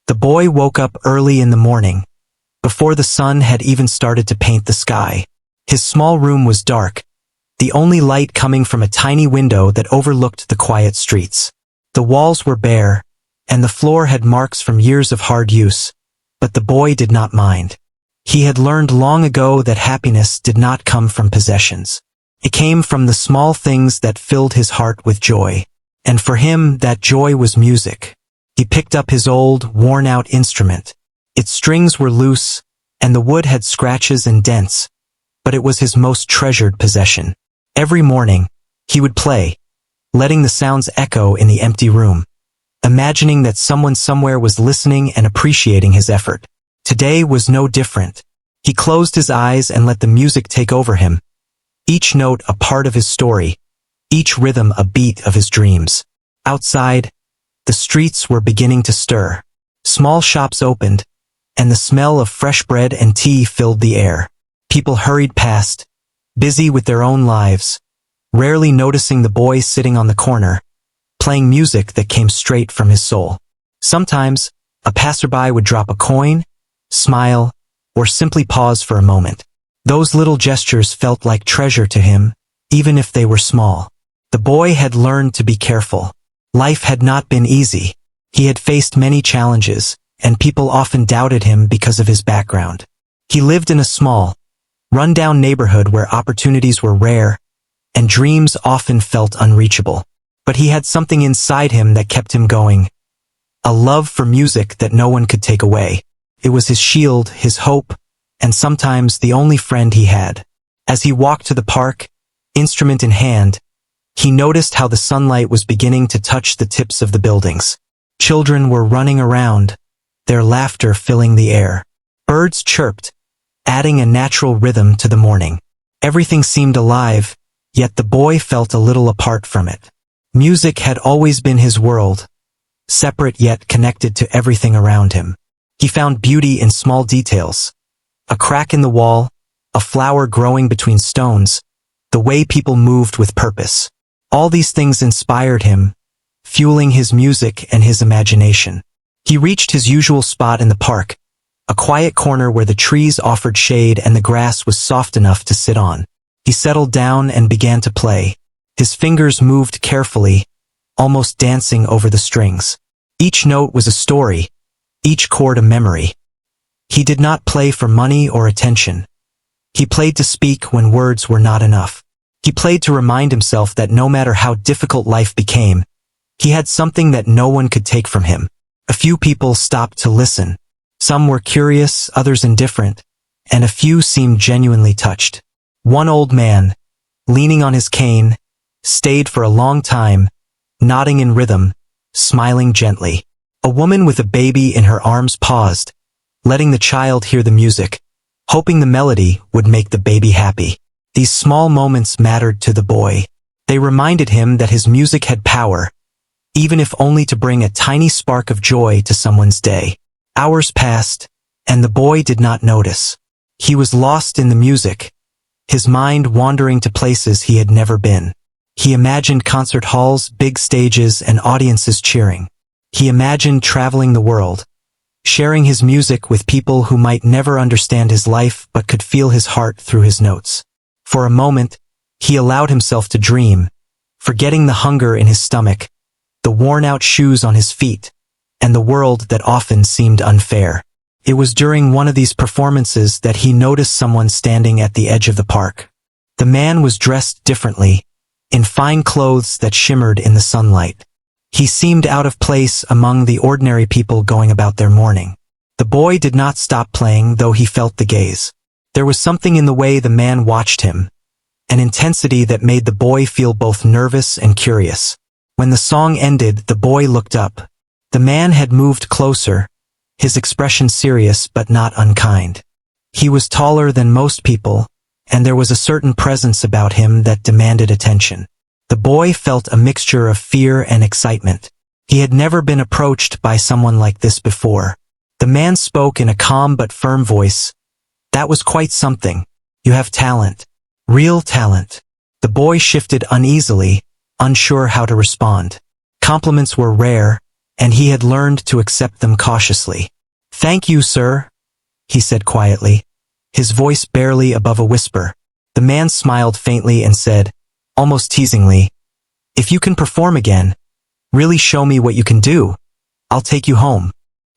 The boy woke up early in the morning, before the sun had even started to paint the sky. His small room was dark, the only light coming from a tiny window that overlooked the quiet streets. The walls were bare, and the floor had marks from years of hard use, but the boy did not mind. He had learned long ago that happiness did not come from possessions. It came from the small things that filled his heart with joy. And for him, that joy was music. He picked up his old, worn-out instrument. Its strings were loose, and the wood had scratches and dents, but it was his most treasured possession. Every morning, he would play, letting the sounds echo in the empty room, imagining that someone somewhere was listening and appreciating his effort. Today was no different. He closed his eyes and let the music take over him, each note a part of his story, each rhythm a beat of his dreams. Outside, the streets were beginning to stir. Small shops opened, and the smell of fresh bread and tea filled the air. People hurried past, busy with their own lives, rarely noticing the boy sitting on the corner, playing music that came straight from his soul. Sometimes, a passerby would drop a coin, smile, or simply pause for a moment. Those little gestures felt like treasure to him, even if they were small. The boy had learned to be careful. Life had not been easy. He had faced many challenges, and people often doubted him because of his background. He lived in a small, run-down neighborhood where opportunities were rare, and dreams often felt unreachable. But he had something inside him that kept him going, a love for music that no one could take away. It was his shield, his hope, and sometimes the only friend he had. As he walked to the park, instrument in hand, he noticed how the sunlight was beginning to touch the tips of the buildings. Children were running around, their laughter filling the air. Birds chirped, adding a natural rhythm to the morning. Everything seemed alive, yet the boy felt a little apart from it. Music had always been his world, separate yet connected to everything around him. He found beauty in small details. A crack in the wall, a flower growing between stones, the way people moved with purpose. All these things inspired him, fueling his music and his imagination. He reached his usual spot in the park, a quiet corner where the trees offered shade and the grass was soft enough to sit on. He settled down and began to play. His fingers moved carefully, almost dancing over the strings. Each note was a story, each chord a memory. He did not play for money or attention. He played to speak when words were not enough. He played to remind himself that no matter how difficult life became, he had something that no one could take from him. A few people stopped to listen. Some were curious, others indifferent, and a few seemed genuinely touched. One old man, leaning on his cane, stayed for a long time, nodding in rhythm, smiling gently. A woman with a baby in her arms paused, letting the child hear the music, hoping the melody would make the baby happy. These small moments mattered to the boy. They reminded him that his music had power, even if only to bring a tiny spark of joy to someone's day. Hours passed, and the boy did not notice. He was lost in the music, his mind wandering to places he had never been. He imagined concert halls, big stages, and audiences cheering. He imagined traveling the world, sharing his music with people who might never understand his life but could feel his heart through his notes. For a moment, he allowed himself to dream, forgetting the hunger in his stomach, the worn-out shoes on his feet, and the world that often seemed unfair. It was during one of these performances that he noticed someone standing at the edge of the park. The man was dressed differently, in fine clothes that shimmered in the sunlight. He seemed out of place among the ordinary people going about their morning. The boy did not stop playing, though he felt the gaze. There was something in the way the man watched him, an intensity that made the boy feel both nervous and curious. When the song ended, the boy looked up. The man had moved closer, his expression serious but not unkind. He was taller than most people, and there was a certain presence about him that demanded attention. The boy felt a mixture of fear and excitement. He had never been approached by someone like this before. The man spoke in a calm but firm voice. "That was quite something. You have talent. Real talent." The boy shifted uneasily, unsure how to respond. Compliments were rare, and he had learned to accept them cautiously. "Thank you, sir," he said quietly, his voice barely above a whisper. The man smiled faintly and said, almost teasingly, "If you can perform again, really show me what you can do, I'll take you home."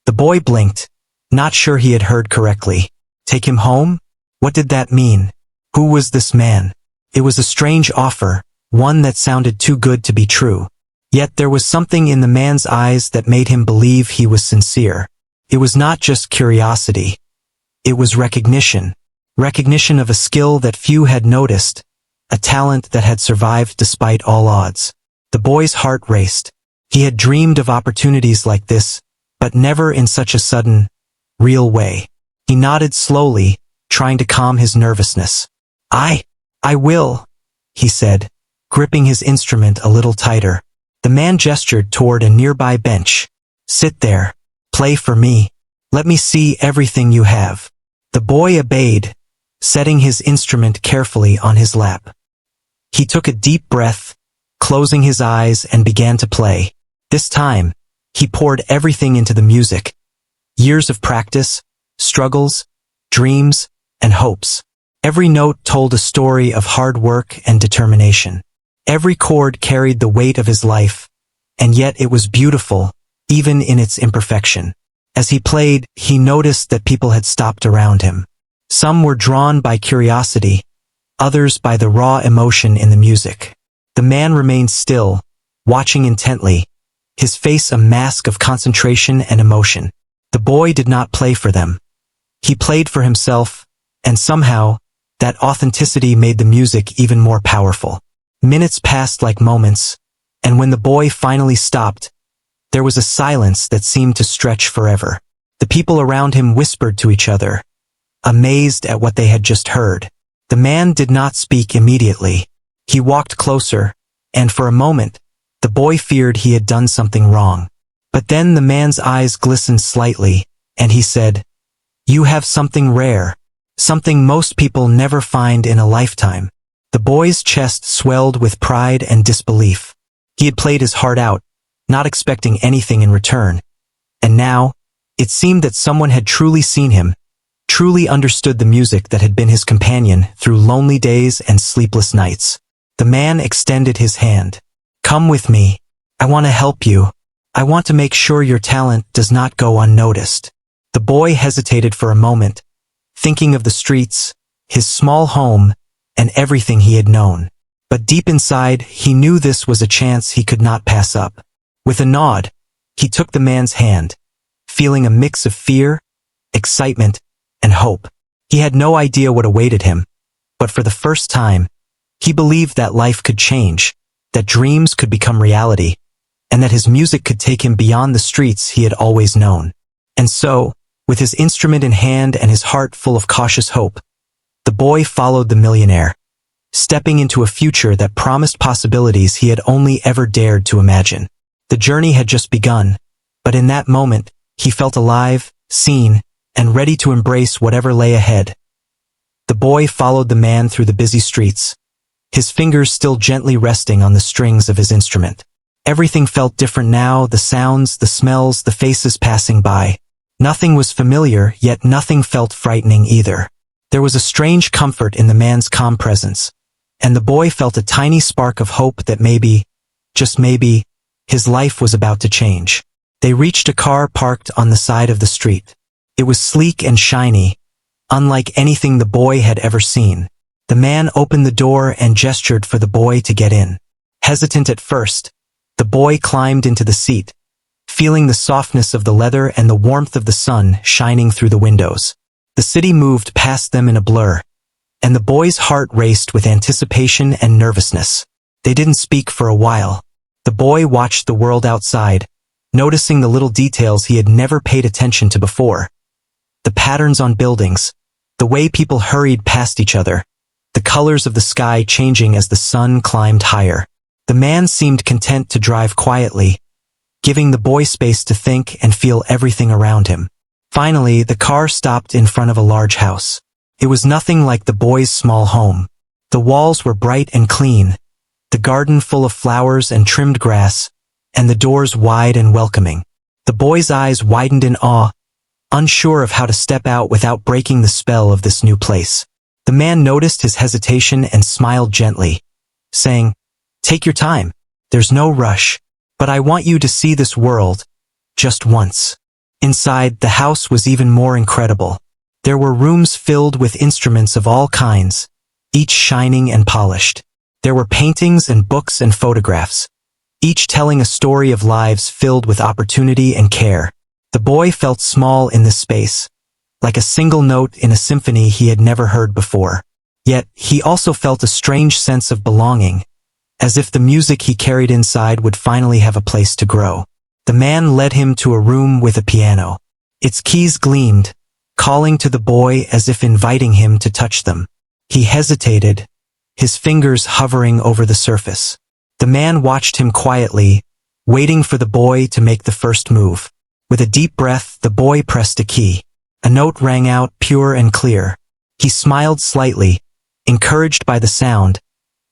The boy blinked, not sure he had heard correctly. Take him home? What did that mean? Who was this man? It was a strange offer, one that sounded too good to be true. Yet there was something in the man's eyes that made him believe he was sincere. It was not just curiosity. It was recognition. Recognition of a skill that few had noticed, a talent that had survived despite all odds. The boy's heart raced. He had dreamed of opportunities like this, but never in such a sudden, real way. He nodded slowly, trying to calm his nervousness. I will," he said, gripping his instrument a little tighter. The man gestured toward a nearby bench. "Sit there. Play for me. Let me see everything you have." The boy obeyed, setting his instrument carefully on his lap. He took a deep breath, closing his eyes, and began to play. This time, he poured everything into the music. Years of practice, struggles, dreams, and hopes. Every note told a story of hard work and determination. Every chord carried the weight of his life, and yet it was beautiful, even in its imperfection. As he played, he noticed that people had stopped around him. Some were drawn by curiosity, others by the raw emotion in the music. The man remained still, watching intently, his face a mask of concentration and emotion. The boy did not play for them. He played for himself, and somehow, that authenticity made the music even more powerful. Minutes passed like moments, and when the boy finally stopped, there was a silence that seemed to stretch forever. The people around him whispered to each other, amazed at what they had just heard. The man did not speak immediately. He walked closer, and for a moment, the boy feared he had done something wrong. But then the man's eyes glistened slightly, and he said, "You have something rare, something most people never find in a lifetime." The boy's chest swelled with pride and disbelief. He had played his heart out, not expecting anything in return. And now, it seemed that someone had truly seen him, truly understood the music that had been his companion through lonely days and sleepless nights. The man extended his hand. "Come with me. I want to help you. I want to make sure your talent does not go unnoticed." The boy hesitated for a moment, thinking of the streets, his small home, and everything he had known. But deep inside, he knew this was a chance he could not pass up. With a nod, he took the man's hand, feeling a mix of fear, excitement, and hope. He had no idea what awaited him, but for the first time, he believed that life could change, that dreams could become reality, and that his music could take him beyond the streets he had always known. And so, with his instrument in hand and his heart full of cautious hope, the boy followed the millionaire, stepping into a future that promised possibilities he had only ever dared to imagine. The journey had just begun, but in that moment, he felt alive, seen, and ready to embrace whatever lay ahead. The boy followed the man through the busy streets, his fingers still gently resting on the strings of his instrument. Everything felt different now, the sounds, the smells, the faces passing by. Nothing was familiar, yet nothing felt frightening either. There was a strange comfort in the man's calm presence, and the boy felt a tiny spark of hope that maybe, just maybe, his life was about to change. They reached a car parked on the side of the street. It was sleek and shiny, unlike anything the boy had ever seen. The man opened the door and gestured for the boy to get in. Hesitant at first, the boy climbed into the seat, feeling the softness of the leather and the warmth of the sun shining through the windows. The city moved past them in a blur, and the boy's heart raced with anticipation and nervousness. They didn't speak for a while. The boy watched the world outside, noticing the little details he had never paid attention to before. The patterns on buildings, the way people hurried past each other, the colors of the sky changing as the sun climbed higher. The man seemed content to drive quietly, giving the boy space to think and feel everything around him. Finally, the car stopped in front of a large house. It was nothing like the boy's small home. The walls were bright and clean, the garden full of flowers and trimmed grass, and the doors wide and welcoming. The boy's eyes widened in awe, unsure of how to step out without breaking the spell of this new place. The man noticed his hesitation and smiled gently, saying, "Take your time. There's no rush. But I want you to see this world, just once." Inside, the house was even more incredible. There were rooms filled with instruments of all kinds, each shining and polished. There were paintings and books and photographs, each telling a story of lives filled with opportunity and care. The boy felt small in this space, like a single note in a symphony he had never heard before. Yet, he also felt a strange sense of belonging, as if the music he carried inside would finally have a place to grow. The man led him to a room with a piano. Its keys gleamed, calling to the boy as if inviting him to touch them. He hesitated, his fingers hovering over the surface. The man watched him quietly, waiting for the boy to make the first move. With a deep breath, the boy pressed a key. A note rang out, pure and clear. He smiled slightly, encouraged by the sound,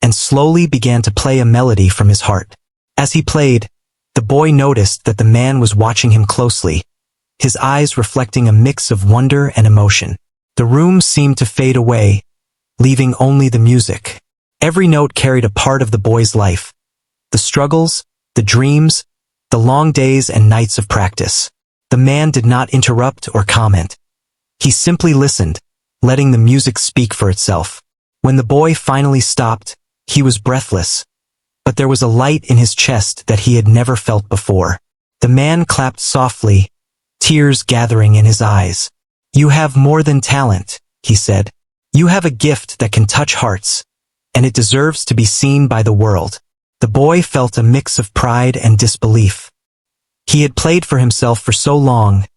and slowly began to play a melody from his heart. As he played, the boy noticed that the man was watching him closely, his eyes reflecting a mix of wonder and emotion. The room seemed to fade away, leaving only the music. Every note carried a part of the boy's life. The struggles, the dreams, the long days and nights of practice. The man did not interrupt or comment. He simply listened, letting the music speak for itself. When the boy finally stopped, he was breathless, but there was a light in his chest that he had never felt before. The man clapped softly, tears gathering in his eyes. "You have more than talent," he said. "You have a gift that can touch hearts, and it deserves to be seen by the world." The boy felt a mix of pride and disbelief. He had played for himself for so long,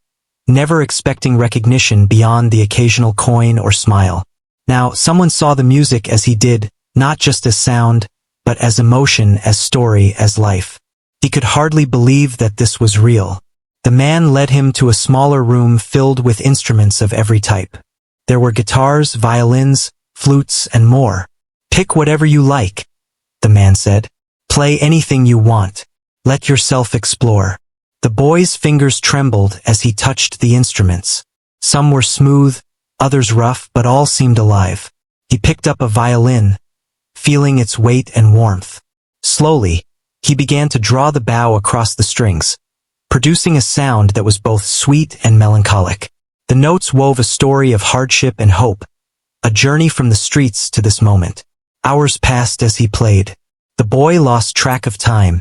never expecting recognition beyond the occasional coin or smile. Now, someone saw the music as he did, not just as sound, but as emotion, as story, as life. He could hardly believe that this was real. The man led him to a smaller room filled with instruments of every type. There were guitars, violins, flutes, and more. "Pick whatever you like," the man said. "Play anything you want. Let yourself explore." The boy's fingers trembled as he touched the instruments. Some were smooth, others rough, but all seemed alive. He picked up a violin, feeling its weight and warmth. Slowly, he began to draw the bow across the strings, producing a sound that was both sweet and melancholic. The notes wove a story of hardship and hope, a journey from the streets to this moment. Hours passed as he played. The boy lost track of time,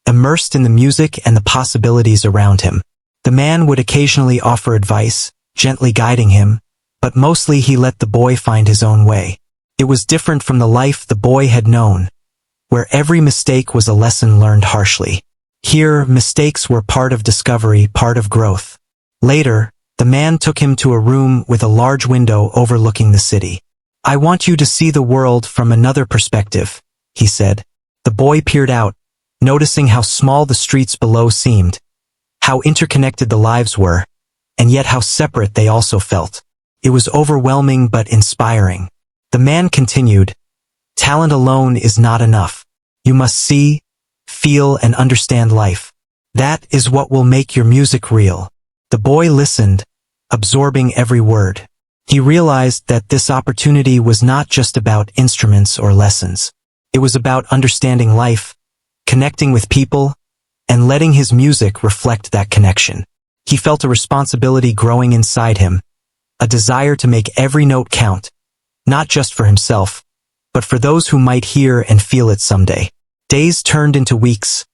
immersed in the music and the possibilities around him. The man would occasionally offer advice, gently guiding him, but mostly he let the boy find his own way. It was different from the life the boy had known, where every mistake was a lesson learned harshly. Here, mistakes were part of discovery, part of growth. Later, the man took him to a room with a large window overlooking the city. "I want you to see the world from another perspective," he said. The boy peered out, noticing how small the streets below seemed, how interconnected the lives were, and yet how separate they also felt. It was overwhelming but inspiring. The man continued, "Talent alone is not enough. You must see, feel, and understand life. That is what will make your music real." The boy listened, absorbing every word. He realized that this opportunity was not just about instruments or lessons. It was about understanding life, connecting with people, and letting his music reflect that connection. He felt a responsibility growing inside him, a desire to make every note count, not just for himself, but for those who might hear and feel it someday. Days turned into weeks,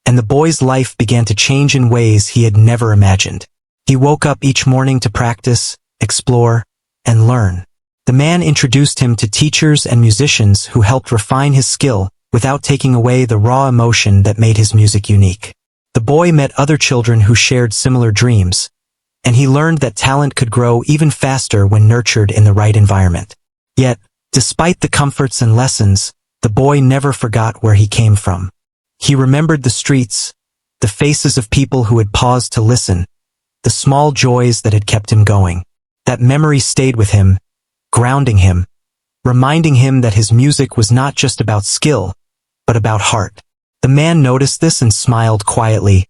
and the boy's life began to change in ways he had never imagined. He woke up each morning to practice, explore, and learn. The man introduced him to teachers and musicians who helped refine his skill without taking away the raw emotion that made his music unique. The boy met other children who shared similar dreams, and he learned that talent could grow even faster when nurtured in the right environment. Yet, despite the comforts and lessons, the boy never forgot where he came from. He remembered the streets, the faces of people who had paused to listen, the small joys that had kept him going. That memory stayed with him, grounding him, reminding him that his music was not just about skill, but about heart. The man noticed this and smiled quietly,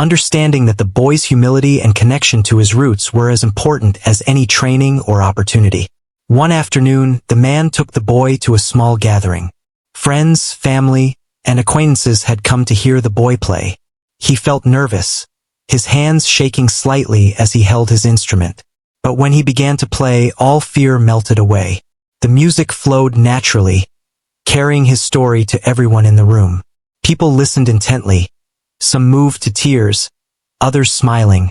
understanding that the boy's humility and connection to his roots were as important as any training or opportunity. One afternoon, the man took the boy to a small gathering. Friends, family, and acquaintances had come to hear the boy play. He felt nervous, his hands shaking slightly as he held his instrument. But when he began to play, all fear melted away. The music flowed naturally, carrying his story to everyone in the room. People listened intently, some moved to tears, others smiling,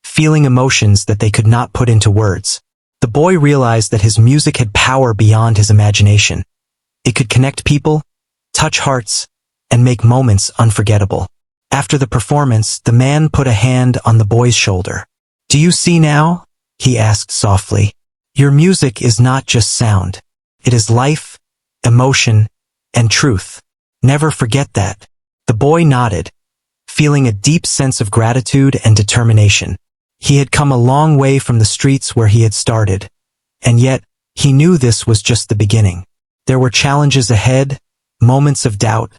feeling emotions that they could not put into words. The boy realized that his music had power beyond his imagination. It could connect people, touch hearts, and make moments unforgettable. After the performance, the man put a hand on the boy's shoulder. "Do you see now?" he asked softly. "Your music is not just sound. It is life, emotion, and truth. Never forget that." The boy nodded, feeling a deep sense of gratitude and determination. He had come a long way from the streets where he had started, and yet he knew this was just the beginning. There were challenges ahead, moments of doubt,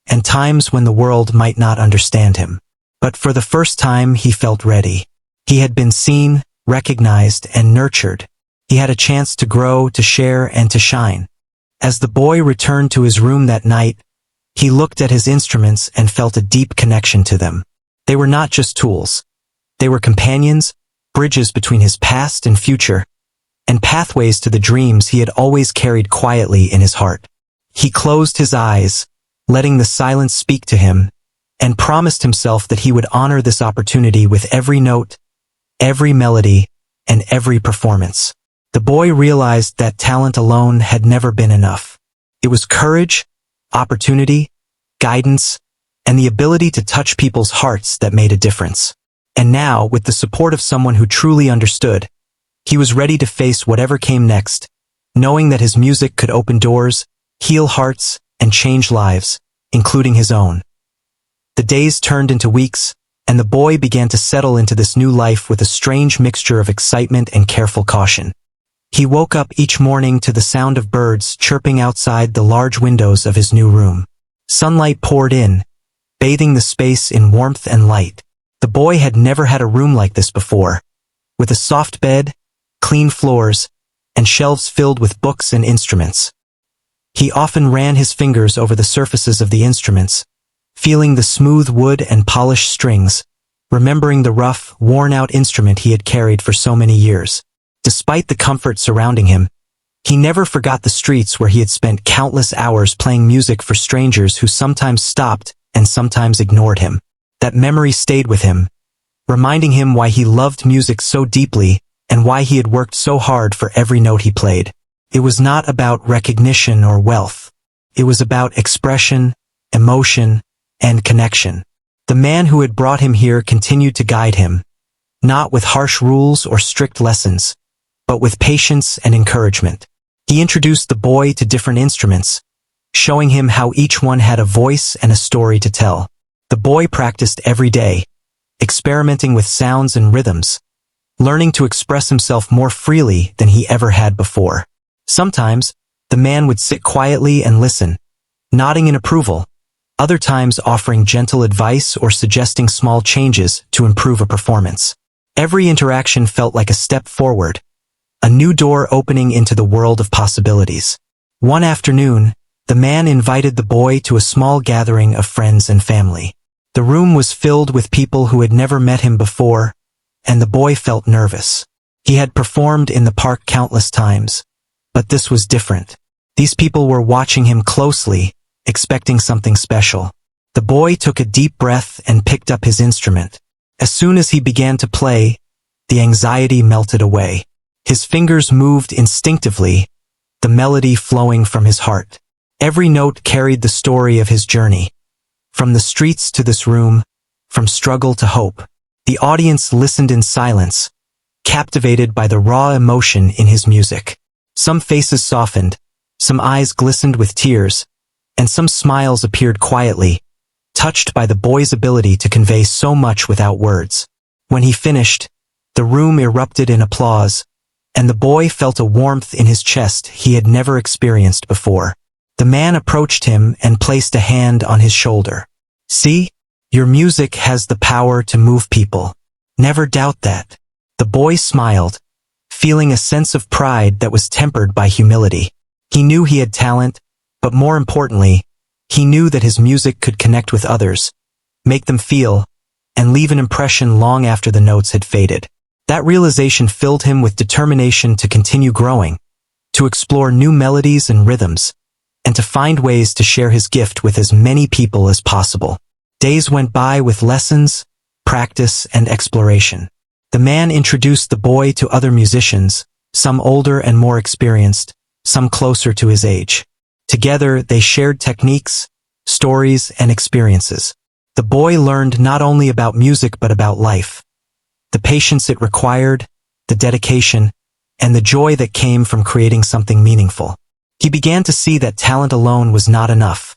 and times when the world might not understand him. But for the first time, he felt ready. He had been seen, recognized, and nurtured. He had a chance to grow, to share, and to shine. As the boy returned to his room that night, he looked at his instruments and felt a deep connection to them. They were not just tools. They were companions, bridges between his past and future, and pathways to the dreams he had always carried quietly in his heart. He closed his eyes, letting the silence speak to him, and promised himself that he would honor this opportunity with every note, every melody, and every performance. The boy realized that talent alone had never been enough. It was courage, opportunity, guidance, and the ability to touch people's hearts that made a difference. And now, with the support of someone who truly understood, he was ready to face whatever came next, knowing that his music could open doors, heal hearts, and change lives, including his own. The days turned into weeks, and the boy began to settle into this new life with a strange mixture of excitement and careful caution. He woke up each morning to the sound of birds chirping outside the large windows of his new room. Sunlight poured in, bathing the space in warmth and light. The boy had never had a room like this before, with a soft bed, clean floors, and shelves filled with books and instruments. He often ran his fingers over the surfaces of the instruments, feeling the smooth wood and polished strings, remembering the rough, worn-out instrument he had carried for so many years. Despite the comfort surrounding him, he never forgot the streets where he had spent countless hours playing music for strangers who sometimes stopped and sometimes ignored him. That memory stayed with him, reminding him why he loved music so deeply and why he had worked so hard for every note he played. It was not about recognition or wealth. It was about expression, emotion, and connection. The man who had brought him here continued to guide him, not with harsh rules or strict lessons, but with patience and encouragement. He introduced the boy to different instruments, showing him how each one had a voice and a story to tell. The boy practiced every day, experimenting with sounds and rhythms, learning to express himself more freely than he ever had before. Sometimes, the man would sit quietly and listen, nodding in approval, other times offering gentle advice or suggesting small changes to improve a performance. Every interaction felt like a step forward, a new door opening into the world of possibilities. One afternoon, the man invited the boy to a small gathering of friends and family. The room was filled with people who had never met him before, and the boy felt nervous. He had performed in the park countless times, but this was different. These people were watching him closely, expecting something special. The boy took a deep breath and picked up his instrument. As soon as he began to play, the anxiety melted away. His fingers moved instinctively, the melody flowing from his heart. Every note carried the story of his journey. From the streets to this room, from struggle to hope. The audience listened in silence, captivated by the raw emotion in his music. Some faces softened, some eyes glistened with tears, and some smiles appeared quietly, touched by the boy's ability to convey so much without words. When he finished, the room erupted in applause, and the boy felt a warmth in his chest he had never experienced before. The man approached him and placed a hand on his shoulder. "See, Your music has the power to move people. Never doubt that. The boy smiled, feeling a sense of pride that was tempered by humility. He knew he had talent, but more importantly, he knew that his music could connect with others, make them feel, and leave an impression long after the notes had faded. That realization filled him with determination to continue growing, to explore new melodies and rhythms, and to find ways to share his gift with as many people as possible. Days went by with lessons, practice, and exploration. The man introduced the boy to other musicians, some older and more experienced, some closer to his age. Together, they shared techniques, stories, and experiences. The boy learned not only about music but about life, the patience it required, the dedication, and the joy that came from creating something meaningful. He began to see that talent alone was not enough.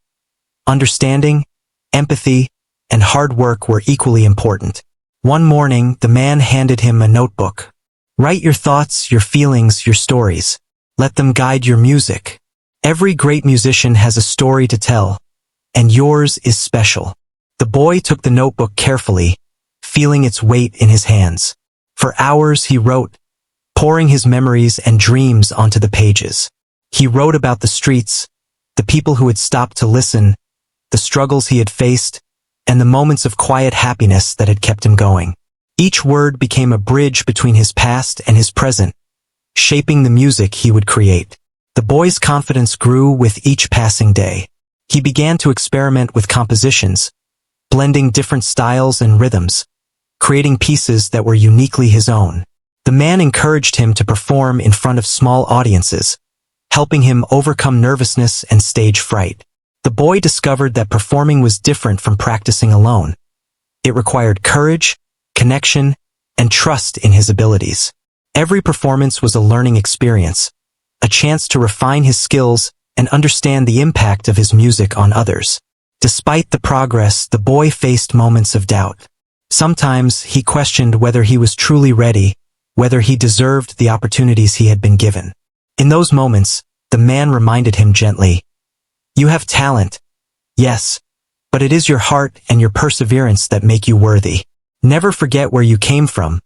Understanding, empathy, and hard work were equally important. One morning, the man handed him a notebook. Write your thoughts, your feelings, your stories. Let them guide your music. Every great musician has a story to tell, and yours is special. The boy took the notebook carefully, feeling its weight in his hands. For hours he wrote, pouring his memories and dreams onto the pages. He wrote about the streets, the people who had stopped to listen, the struggles he had faced, and the moments of quiet happiness that had kept him going. Each word became a bridge between his past and his present, shaping the music he would create. The boy's confidence grew with each passing day. He began to experiment with compositions, blending different styles and rhythms, creating pieces that were uniquely his own. The man encouraged him to perform in front of small audiences, helping him overcome nervousness and stage fright. The boy discovered that performing was different from practicing alone. It required courage, connection, and trust in his abilities. Every performance was a learning experience, a chance to refine his skills and understand the impact of his music on others. Despite the progress, the boy faced moments of doubt. Sometimes he questioned whether he was truly ready, whether he deserved the opportunities he had been given. In those moments, the man reminded him gently, "You have talent, yes, but it is your heart and your perseverance that make you worthy. Never forget where you came from,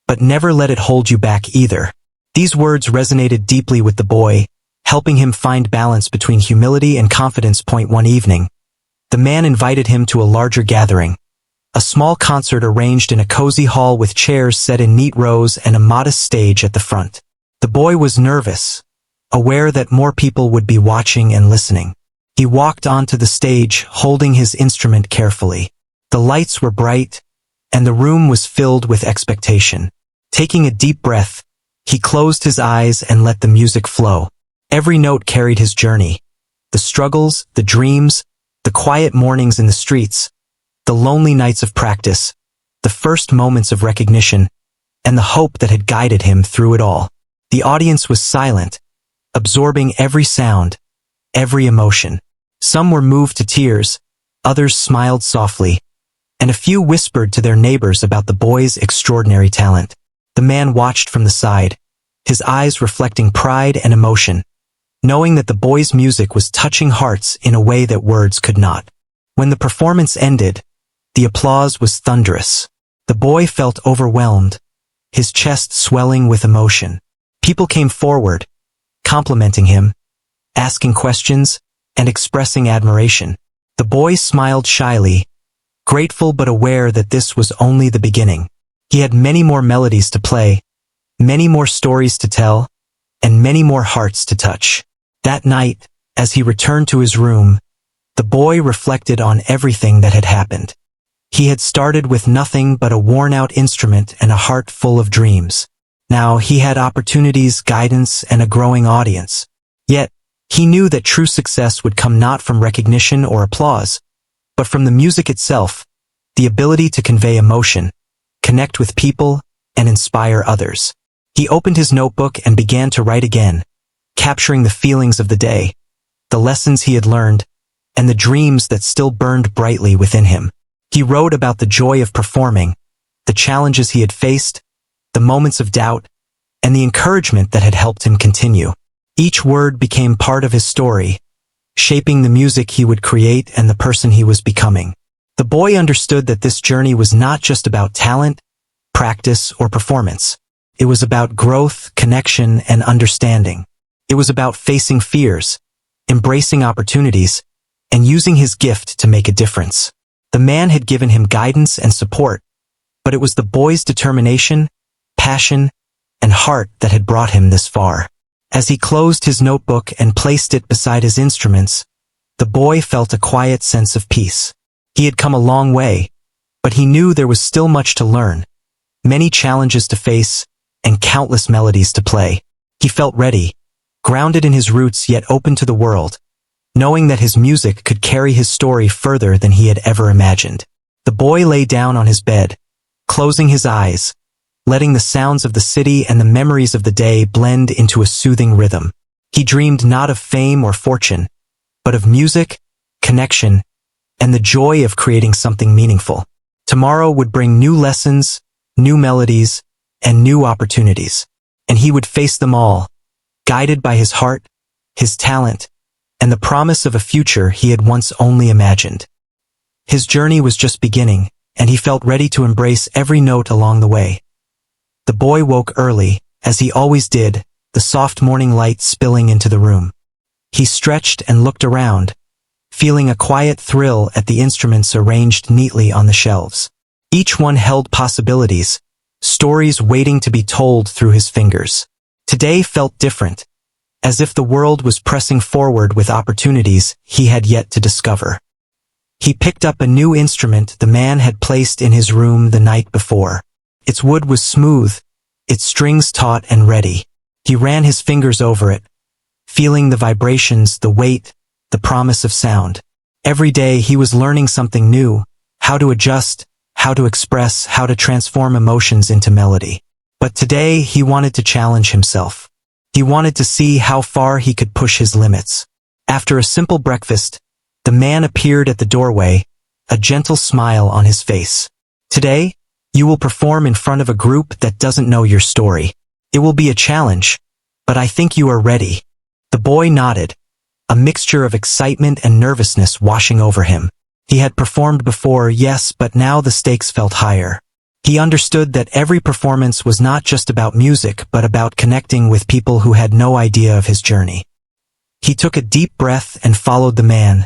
but never let it hold you back either." These words resonated deeply with the boy, helping him find balance between humility and confidence. One evening, the man invited him to a larger gathering, a small concert arranged in a cozy hall with chairs set in neat rows and a modest stage at the front. The boy was nervous, aware that more people would be watching and listening. He walked onto the stage, holding his instrument carefully. The lights were bright, and the room was filled with expectation. Taking a deep breath, he closed his eyes and let the music flow. Every note carried his journey. The struggles, the dreams, the quiet mornings in the streets, the lonely nights of practice, the first moments of recognition, and the hope that had guided him through it all. The audience was silent, absorbing every sound, every emotion. Some were moved to tears, others smiled softly, and a few whispered to their neighbors about the boy's extraordinary talent. The man watched from the side, his eyes reflecting pride and emotion, knowing that the boy's music was touching hearts in a way that words could not. When the performance ended, the applause was thunderous. The boy felt overwhelmed, his chest swelling with emotion. People came forward, complimenting him, asking questions, and expressing admiration. The boy smiled shyly, grateful but aware that this was only the beginning. He had many more melodies to play, many more stories to tell, and many more hearts to touch. That night, as he returned to his room, the boy reflected on everything that had happened. He had started with nothing but a worn-out instrument and a heart full of dreams. Now he had opportunities, guidance, and a growing audience. Yet, he knew that true success would come not from recognition or applause, but from the music itself, the ability to convey emotion, connect with people, and inspire others. He opened his notebook and began to write again, capturing the feelings of the day, the lessons he had learned, and the dreams that still burned brightly within him. He wrote about the joy of performing, the challenges he had faced, the moments of doubt, and the encouragement that had helped him continue. Each word became part of his story, shaping the music he would create and the person he was becoming. The boy understood that this journey was not just about talent, practice, or performance. It was about growth, connection, and understanding. It was about facing fears, embracing opportunities, and using his gift to make a difference. The man had given him guidance and support, but it was the boy's determination, passion, and heart that had brought him this far. As he closed his notebook and placed it beside his instruments, the boy felt a quiet sense of peace. He had come a long way, but he knew there was still much to learn, many challenges to face, and countless melodies to play. He felt ready, grounded in his roots yet open to the world, knowing that his music could carry his story further than he had ever imagined. The boy lay down on his bed, closing his eyes, letting the sounds of the city and the memories of the day blend into a soothing rhythm. He dreamed not of fame or fortune, but of music, connection, and the joy of creating something meaningful. Tomorrow would bring new lessons, new melodies, and new opportunities, and he would face them all, guided by his heart, his talent, and the promise of a future he had once only imagined. His journey was just beginning, and he felt ready to embrace every note along the way. The boy woke early, as he always did, the soft morning light spilling into the room. He stretched and looked around, feeling a quiet thrill at the instruments arranged neatly on the shelves. Each one held possibilities, stories waiting to be told through his fingers. Today felt different, as if the world was pressing forward with opportunities he had yet to discover. He picked up a new instrument the man had placed in his room the night before. Its wood was smooth, its strings taut and ready. He ran his fingers over it, feeling the vibrations, the weight, the promise of sound. Every day he was learning something new, how to adjust, how to express, how to transform emotions into melody. But today he wanted to challenge himself. He wanted to see how far he could push his limits. After a simple breakfast, the man appeared at the doorway, a gentle smile on his face. Today, you will perform in front of a group that doesn't know your story. It will be a challenge, but I think you are ready. The boy nodded, a mixture of excitement and nervousness washing over him. He had performed before, yes, but now the stakes felt higher. He understood that every performance was not just about music, but about connecting with people who had no idea of his journey. He took a deep breath and followed the man,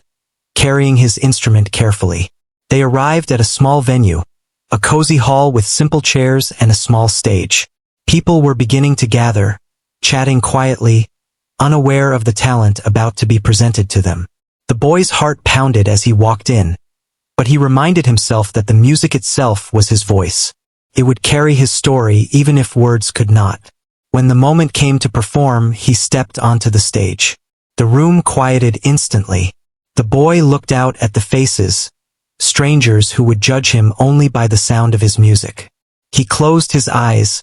carrying his instrument carefully. They arrived at a small venue, a cozy hall with simple chairs and a small stage. People were beginning to gather, chatting quietly, unaware of the talent about to be presented to them. The boy's heart pounded as he walked in, but he reminded himself that the music itself was his voice. It would carry his story even if words could not. When the moment came to perform, he stepped onto the stage. The room quieted instantly. The boy looked out at the faces, strangers who would judge him only by the sound of his music. He closed his eyes,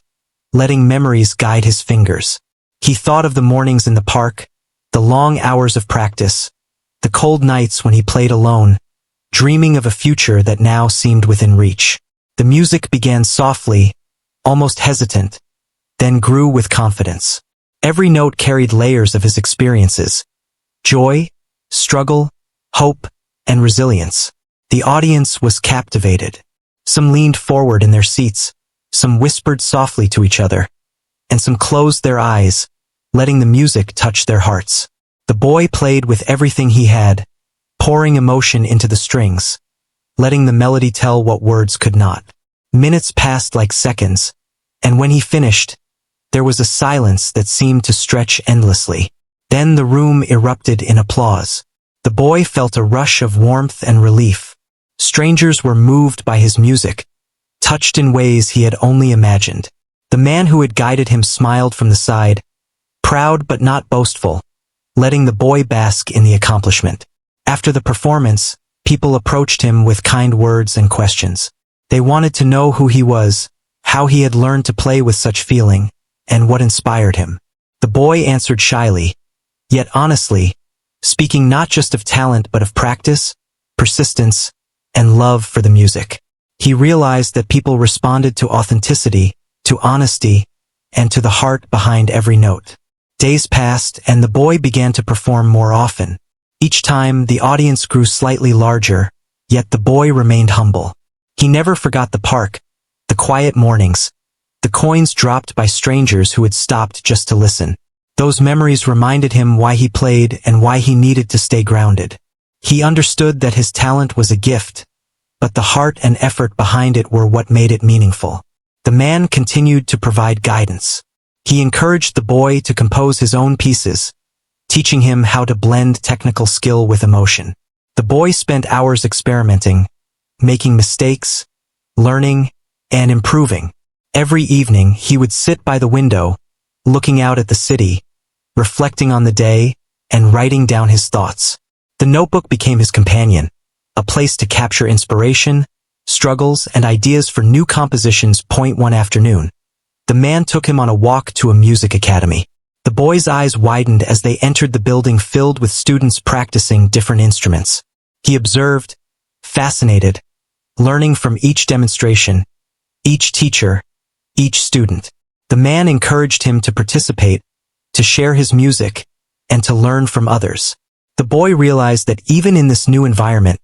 letting memories guide his fingers. He thought of the mornings in the park, the long hours of practice, the cold nights when he played alone, dreaming of a future that now seemed within reach. The music began softly, almost hesitant, then grew with confidence. Every note carried layers of his experiences: joy, struggle, hope, and resilience. The audience was captivated. Some leaned forward in their seats, some whispered softly to each other, and some closed their eyes, letting the music touch their hearts. The boy played with everything he had, pouring emotion into the strings, letting the melody tell what words could not. Minutes passed like seconds, and when he finished, there was a silence that seemed to stretch endlessly. Then the room erupted in applause. The boy felt a rush of warmth and relief. Strangers were moved by his music, touched in ways he had only imagined. The man who had guided him smiled from the side, proud but not boastful, letting the boy bask in the accomplishment. After the performance, people approached him with kind words and questions. They wanted to know who he was, how he had learned to play with such feeling, and what inspired him. The boy answered shyly, yet honestly, speaking not just of talent but of practice, persistence, and love for the music. He realized that people responded to authenticity, to honesty, and to the heart behind every note. Days passed, and the boy began to perform more often. Each time, the audience grew slightly larger, Yet the boy remained humble. He never forgot the park, the quiet mornings, the coins dropped by strangers who had stopped just to listen. Those memories reminded him why he played and why he needed to stay grounded. He understood that his talent was a gift, but the heart and effort behind it were what made it meaningful. The man continued to provide guidance. He encouraged the boy to compose his own pieces, teaching him how to blend technical skill with emotion. The boy spent hours experimenting, making mistakes, learning, and improving. Every evening he would sit by the window, looking out at the city, reflecting on the day, and writing down his thoughts. The notebook became his companion, a place to capture inspiration, struggles, and ideas for new compositions. One afternoon, the man took him on a walk to a music academy. The boy's eyes widened as they entered the building filled with students practicing different instruments. He observed, fascinated, learning from each demonstration, each teacher, each student. The man encouraged him to participate, to share his music, and to learn from others. The boy realized that even in this new environment,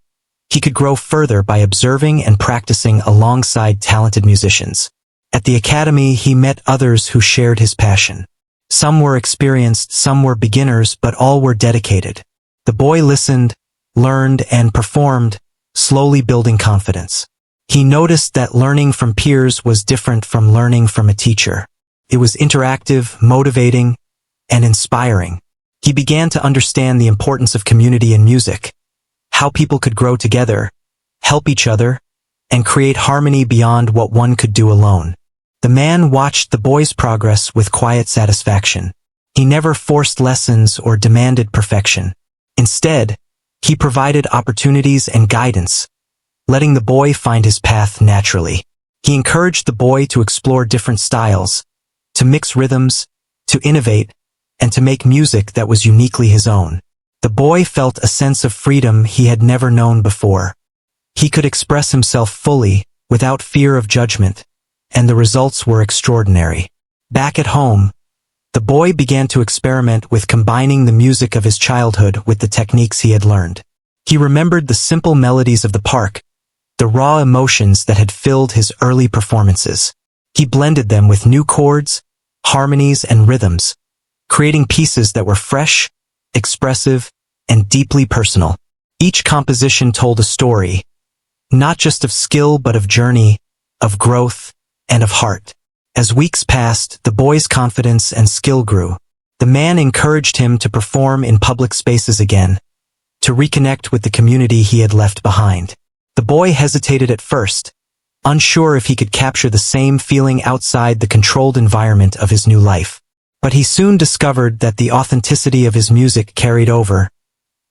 he could grow further by observing and practicing alongside talented musicians. At the academy, he met others who shared his passion. Some were experienced, some were beginners, but all were dedicated. The boy listened, learned, and performed, slowly building confidence. He noticed that learning from peers was different from learning from a teacher. It was interactive, motivating, and inspiring. He began to understand the importance of community in music, how people could grow together, help each other, and create harmony beyond what one could do alone. The man watched the boy's progress with quiet satisfaction. He never forced lessons or demanded perfection. Instead, he provided opportunities and guidance, letting the boy find his path naturally. He encouraged the boy to explore different styles, to mix rhythms, to innovate, and to make music that was uniquely his own. The boy felt a sense of freedom he had never known before. He could express himself fully, without fear of judgment, and the results were extraordinary. Back at home, the boy began to experiment with combining the music of his childhood with the techniques he had learned. He remembered the simple melodies of the park, the raw emotions that had filled his early performances. He blended them with new chords, harmonies, and rhythms, creating pieces that were fresh, expressive, and deeply personal. Each composition told a story, not just of skill but of journey, of growth, and of heart. As weeks passed, the boy's confidence and skill grew. The man encouraged him to perform in public spaces again, to reconnect with the community he had left behind. The boy hesitated at first, unsure if he could capture the same feeling outside the controlled environment of his new life. But he soon discovered that the authenticity of his music carried over,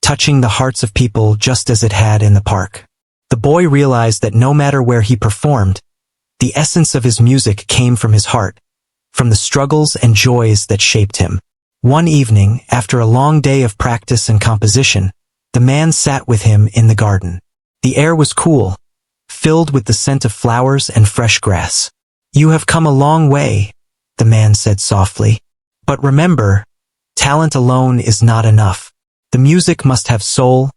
touching the hearts of people just as it had in the park. The boy realized that no matter where he performed, the essence of his music came from his heart, from the struggles and joys that shaped him. One evening, after a long day of practice and composition, the man sat with him in the garden. The air was cool, filled with the scent of flowers and fresh grass. "You have come a long way," the man said softly. "But remember, talent alone is not enough. The music must have soul,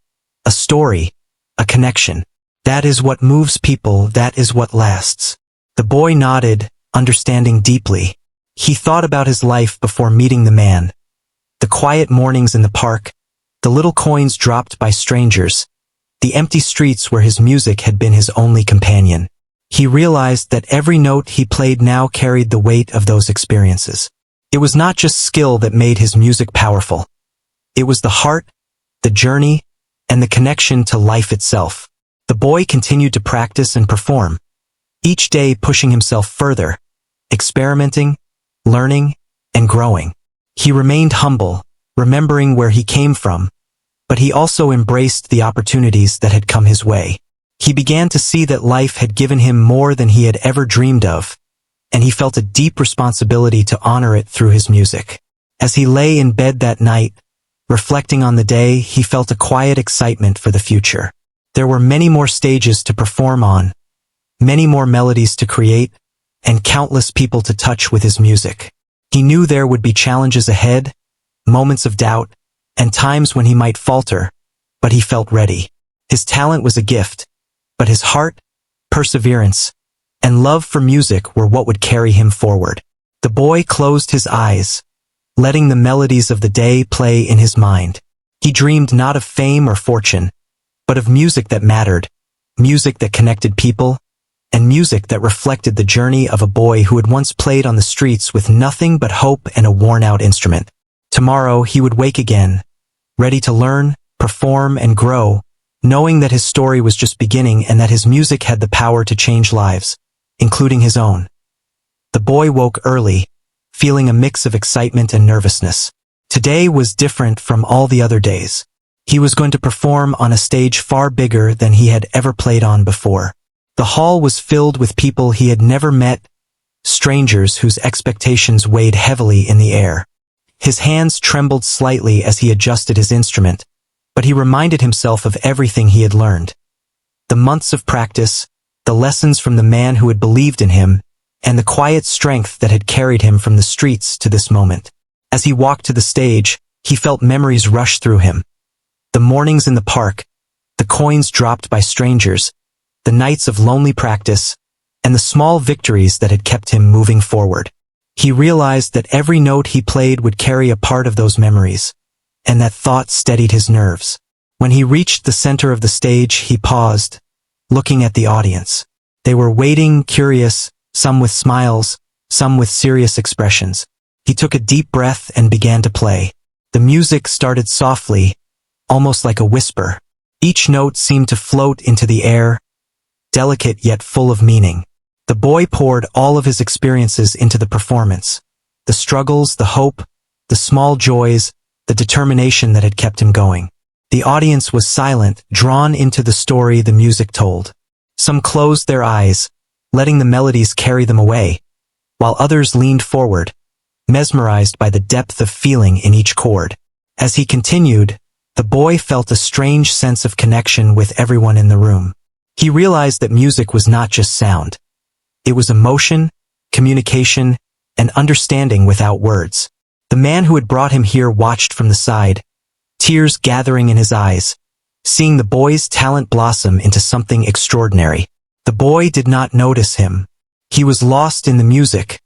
a story, a connection. That is what moves people, that is what lasts." The boy nodded, understanding deeply. He thought about his life before meeting the man. The quiet mornings in the park, the little coins dropped by strangers, the empty streets where his music had been his only companion. He realized that every note he played now carried the weight of those experiences. It was not just skill that made his music powerful. It was the heart, the journey, and the connection to life itself. The boy continued to practice and perform, each day pushing himself further, experimenting, learning, and growing. He remained humble, remembering where he came from, but he also embraced the opportunities that had come his way. He began to see that life had given him more than he had ever dreamed of, and he felt a deep responsibility to honor it through his music. As he lay in bed that night, reflecting on the day, he felt a quiet excitement for the future. There were many more stages to perform on, many more melodies to create, and countless people to touch with his music. He knew there would be challenges ahead, moments of doubt, and times when he might falter, but he felt ready. His talent was a gift, but his heart, perseverance, and love for music were what would carry him forward. The boy closed his eyes, letting the melodies of the day play in his mind. He dreamed not of fame or fortune, but of music that mattered, music that connected people, and music that reflected the journey of a boy who had once played on the streets with nothing but hope and a worn-out instrument. Tomorrow he would wake again, ready to learn, perform, and grow, knowing that his story was just beginning and that his music had the power to change lives, including his own. The boy woke early, feeling a mix of excitement and nervousness. Today was different from all the other days. He was going to perform on a stage far bigger than he had ever played on before. The hall was filled with people he had never met, strangers whose expectations weighed heavily in the air. His hands trembled slightly as he adjusted his instrument, but he reminded himself of everything he had learned. The months of practice, the lessons from the man who had believed in him, and the quiet strength that had carried him from the streets to this moment. As he walked to the stage, he felt memories rush through him. The mornings in the park, the coins dropped by strangers, the nights of lonely practice, and the small victories that had kept him moving forward. He realized that every note he played would carry a part of those memories, and that thought steadied his nerves. When he reached the center of the stage, he paused, looking at the audience. They were waiting, curious, some with smiles, some with serious expressions. He took a deep breath and began to play. The music started softly, almost like a whisper. Each note seemed to float into the air, delicate yet full of meaning. The boy poured all of his experiences into the performance. The struggles, the hope, the small joys, the determination that had kept him going. The audience was silent, drawn into the story the music told. Some closed their eyes, letting the melodies carry them away, while others leaned forward, mesmerized by the depth of feeling in each chord. As he continued, the boy felt a strange sense of connection with everyone in the room. He realized that music was not just sound. It was emotion, communication, and understanding without words. The man who had brought him here watched from the side, tears gathering in his eyes, seeing the boy's talent blossom into something extraordinary. The boy did not notice him. He was lost in the music,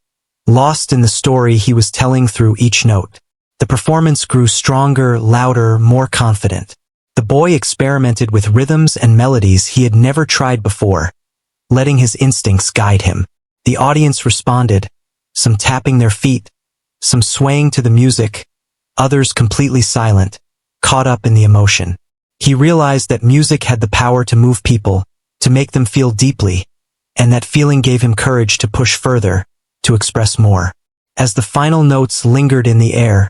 lost in the story he was telling through each note. The performance grew stronger, louder, more confident. The boy experimented with rhythms and melodies he had never tried before, letting his instincts guide him. The audience responded, some tapping their feet, some swaying to the music, others completely silent, caught up in the emotion. He realized that music had the power to move people, to make them feel deeply, and that feeling gave him courage to push further, to express more. As the final notes lingered in the air,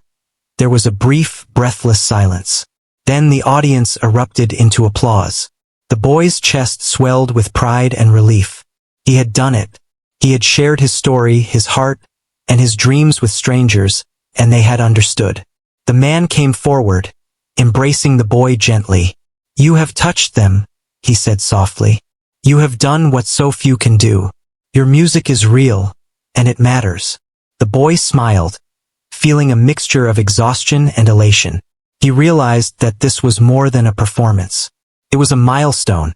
there was a brief, breathless silence. Then the audience erupted into applause. The boy's chest swelled with pride and relief. He had done it. He had shared his story, his heart, and his dreams with strangers, and they had understood. The man came forward, embracing the boy gently. "You have touched them," he said softly. "You have done what so few can do. Your music is real, and it matters." The boy smiled, feeling a mixture of exhaustion and elation. He realized that this was more than a performance. It was a milestone,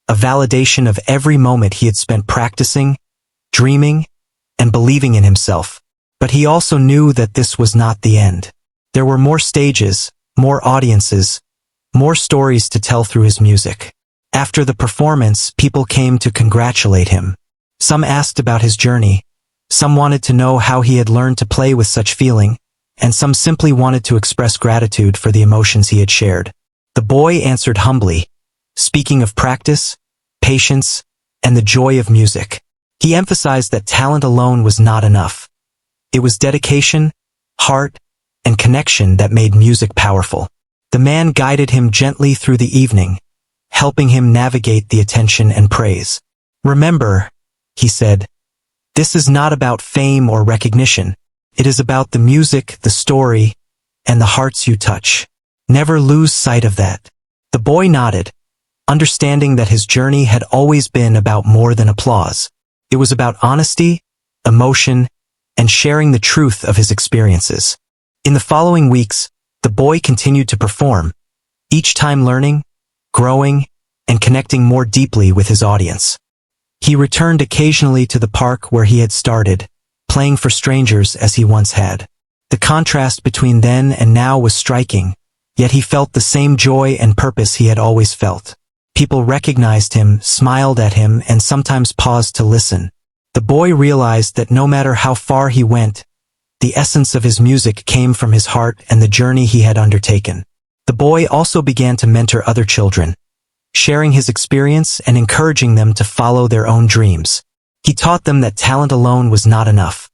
a validation of every moment he had spent practicing, dreaming, and believing in himself. But he also knew that this was not the end. There were more stages, more audiences, more stories to tell through his music. After the performance, people came to congratulate him. Some asked about his journey, some wanted to know how he had learned to play with such feeling, and some simply wanted to express gratitude for the emotions he had shared. The boy answered humbly, speaking of practice, patience, and the joy of music. He emphasized that talent alone was not enough. It was dedication, heart, and connection that made music powerful. The man guided him gently through the evening, helping him navigate the attention and praise. "Remember," he said, "this is not about fame or recognition. It is about the music, the story, and the hearts you touch. Never lose sight of that." The boy nodded, understanding that his journey had always been about more than applause. It was about honesty, emotion, and sharing the truth of his experiences. In the following weeks, the boy continued to perform, each time learning, growing, and connecting more deeply with his audience. He returned occasionally to the park where he had started, playing for strangers as he once had. The contrast between then and now was striking, yet he felt the same joy and purpose he had always felt. People recognized him, smiled at him, and sometimes paused to listen. The boy realized that no matter how far he went, the essence of his music came from his heart and the journey he had undertaken. The boy also began to mentor other children, sharing his experience and encouraging them to follow their own dreams. He taught them that talent alone was not enough.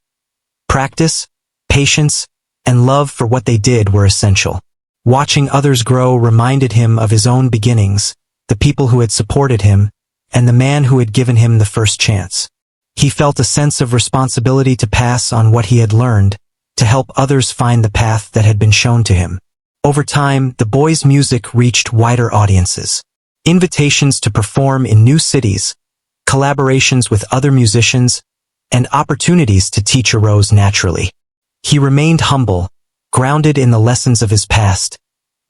Practice, patience, and love for what they did were essential. Watching others grow reminded him of his own beginnings, the people who had supported him, and the man who had given him the first chance. He felt a sense of responsibility to pass on what he had learned, to help others find the path that had been shown to him. Over time, the boy's music reached wider audiences. Invitations to perform in new cities, collaborations with other musicians, and opportunities to teach arose naturally. He remained humble, grounded in the lessons of his past,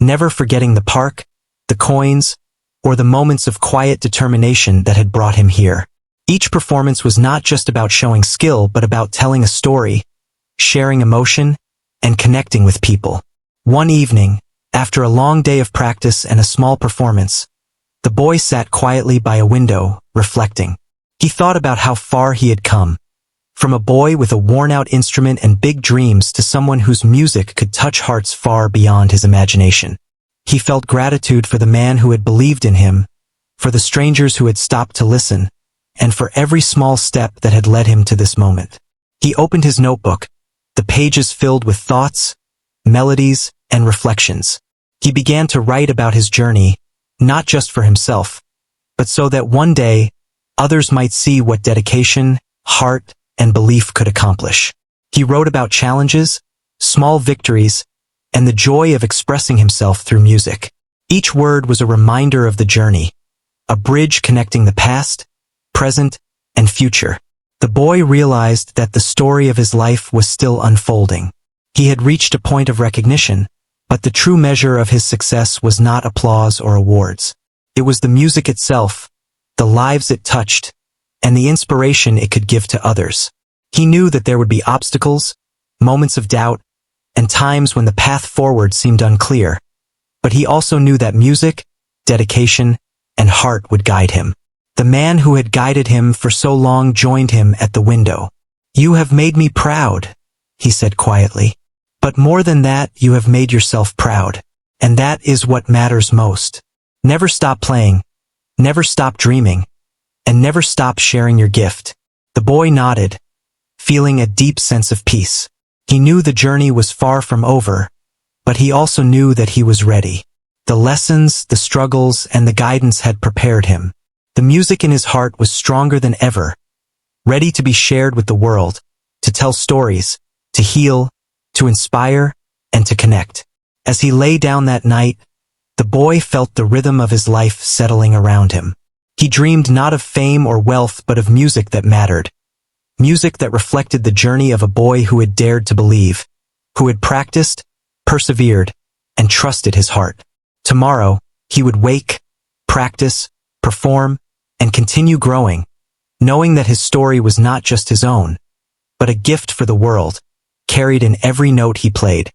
never forgetting the park, the coins, or the moments of quiet determination that had brought him here. Each performance was not just about showing skill, but about telling a story, sharing emotion, and connecting with people. One evening, after a long day of practice and a small performance, the boy sat quietly by a window, reflecting. He thought about how far he had come, from a boy with a worn-out instrument and big dreams to someone whose music could touch hearts far beyond his imagination. He felt gratitude for the man who had believed in him, for the strangers who had stopped to listen, and for every small step that had led him to this moment. He opened his notebook, the pages filled with thoughts, melodies, and reflections. He began to write about his journey, not just for himself, but so that one day, others might see what dedication, heart, and belief could accomplish. He wrote about challenges, small victories, and the joy of expressing himself through music. Each word was a reminder of the journey, a bridge connecting the past, present, and future. The boy realized that the story of his life was still unfolding. He had reached a point of recognition, but the true measure of his success was not applause or awards. It was the music itself, the lives it touched, and the inspiration it could give to others. He knew that there would be obstacles, moments of doubt, and times when the path forward seemed unclear, but he also knew that music, dedication, and heart would guide him. The man who had guided him for so long joined him at the window. "You have made me proud," he said quietly. "But more than that, you have made yourself proud. And that is what matters most. Never stop playing, never stop dreaming, and never stop sharing your gift." The boy nodded, feeling a deep sense of peace. He knew the journey was far from over, but he also knew that he was ready. The lessons, the struggles, and the guidance had prepared him. The music in his heart was stronger than ever, ready to be shared with the world, to tell stories, to heal, to inspire, and to connect. As he lay down that night, the boy felt the rhythm of his life settling around him. He dreamed not of fame or wealth, but of music that mattered. Music that reflected the journey of a boy who had dared to believe, who had practiced, persevered, and trusted his heart. Tomorrow, he would wake, practice, perform, and continue growing, knowing that his story was not just his own, but a gift for the world, carried in every note he played.